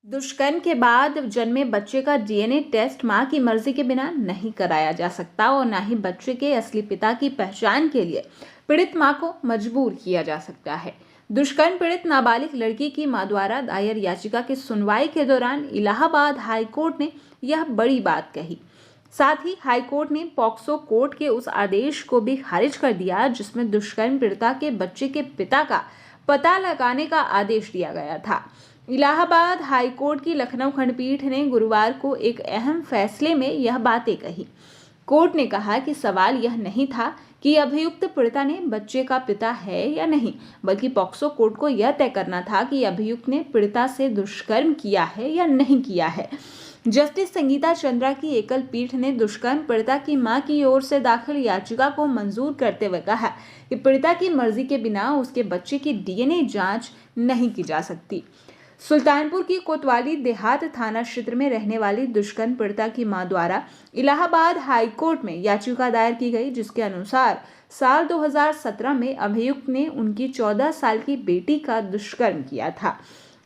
दुष्कर्म के बाद जन्मे बच्चे का डीएनए टेस्ट मां की मर्जी के बिना नहीं कराया जा सकता और न ही बच्चे के असली पिता की पहचान के लिए पीड़ित मां को मजबूर किया जा सकता है। दुष्कर्म पीड़ित नाबालिग लड़की की मां द्वारा दायर याचिका की सुनवाई के दौरान इलाहाबाद हाई कोर्ट ने यह बड़ी बात कही। साथ ही हाई कोर्ट ने पॉक्सो कोर्ट के उस आदेश को भी खारिज कर दिया जिसमें दुष्कर्म पीड़िता के बच्चे के पिता का पता लगाने का आदेश दिया गया था। इलाहाबाद हाई कोर्ट की लखनऊ खंडपीठ ने गुरुवार को एक अहम फैसले में यह बातें कही। कोर्ट ने कहा कि सवाल यह नहीं था कि अभियुक्त पीड़िता ने बच्चे का पिता है या नहीं, बल्कि पॉक्सो कोर्ट को यह तय करना था कि अभियुक्त ने पीड़िता से दुष्कर्म किया है या नहीं किया है। जस्टिस संगीता चंद्रा की एकल पीठ ने दुष्कर्म पीड़िता की मां की ओर से दाखिल याचिका को मंजूर करते हुए कहा कि पीड़िता की मर्जी के बिना उसके बच्चे की डीएनए जांच नहीं की जा सकती। सुल्तानपुर की कोतवाली देहात थाना क्षेत्र में रहने वाली दुष्कर्म पीड़िता की मां द्वारा इलाहाबाद हाई कोर्ट में याचिका दायर की गई, जिसके अनुसार साल 2017 में अभियुक्त ने उनकी 14 साल की बेटी का दुष्कर्म किया था,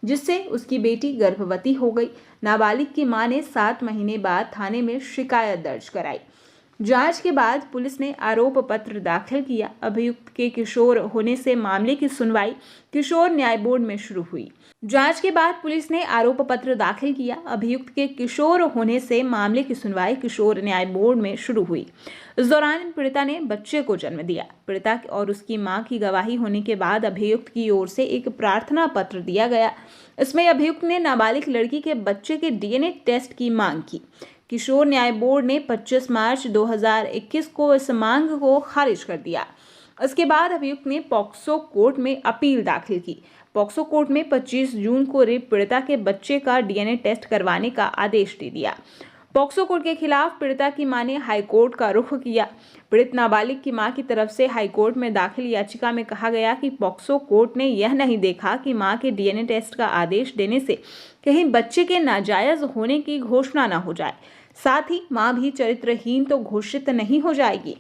जिससे उसकी बेटी गर्भवती हो गई। नाबालिग की मां ने 7 महीने बाद थाने में शिकायत दर्ज कराई। जांच के बाद पुलिस ने आरोप पत्र दाखिल किया। अभियुक्त के किशोर होने से मामले की सुनवाई किशोर न्याय बोर्ड में शुरू हुई। जांच के बाद पुलिस ने आरोप पत्र दाखिल किया। अभियुक्त के किशोर होने से मामले की सुनवाई किशोर न्याय बोर्ड में शुरू हुई। इस दौरान पीड़िता ने बच्चे को जन्म दिया। पीड़िता और उसकी मां की गवाही होने के बाद अभियुक्त की ओर से एक प्रार्थना पत्र दिया गया। इसमें अभियुक्त ने नाबालिग लड़की के बच्चे के डीएनए टेस्ट की मांग की। किशोर न्याय बोर्ड ने 25 मार्च 2021 को इस मांग को खारिज कर दिया। इसके बाद अभियुक्त ने पॉक्सो कोर्ट में अपील दाखिल की। पॉक्सो कोर्ट में 25 जून को रेप पीड़िता के बच्चे का डीएनए टेस्ट करवाने का आदेश दे दिया। पॉक्सो कोर्ट के खिलाफ पीड़िता की मां ने हाई कोर्ट का रुख किया। पीड़ित नाबालिग की मां की तरफ से हाई कोर्ट में दाखिल याचिका में कहा गया कि पॉक्सो कोर्ट ने यह नहीं देखा कि मां के डीएनए टेस्ट का आदेश देने से कहीं बच्चे के नाजायज होने की घोषणा न हो जाए, साथ ही मां भी चरित्रहीन तो घोषित नहीं हो जाएगी।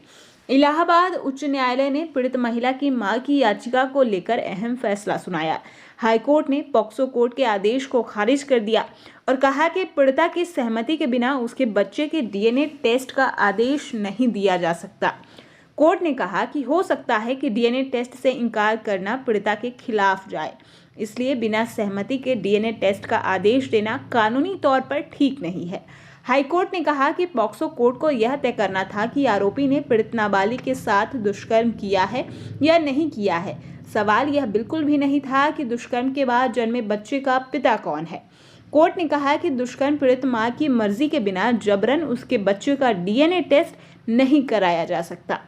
इलाहाबाद उच्च न्यायालय ने पीड़ित महिला की मां की याचिका को लेकर अहम फैसला सुनाया। हाईकोर्ट ने पॉक्सो कोर्ट के आदेश को खारिज कर दिया और कहा कि पीड़िता की सहमति के बिना उसके बच्चे के डीएनए टेस्ट का आदेश नहीं दिया जा सकता। कोर्ट ने कहा कि हो सकता है कि डीएनए टेस्ट से इनकार करना पीड़िता के खिलाफ जाए, इसलिए बिना सहमति के डीएनए टेस्ट का आदेश देना कानूनी तौर पर ठीक नहीं है। हाईकोर्ट ने कहा कि पॉक्सो कोर्ट को यह तय करना था कि आरोपी ने पीड़ित नाबालिग के साथ दुष्कर्म किया है या नहीं किया है। सवाल यह बिल्कुल भी नहीं था कि दुष्कर्म के बाद जन्मे बच्चे का पिता कौन है। कोर्ट ने कहा कि दुष्कर्म पीड़ित मां की मर्जी के बिना जबरन उसके बच्चे का डीएनए टेस्ट नहीं कराया जा सकता।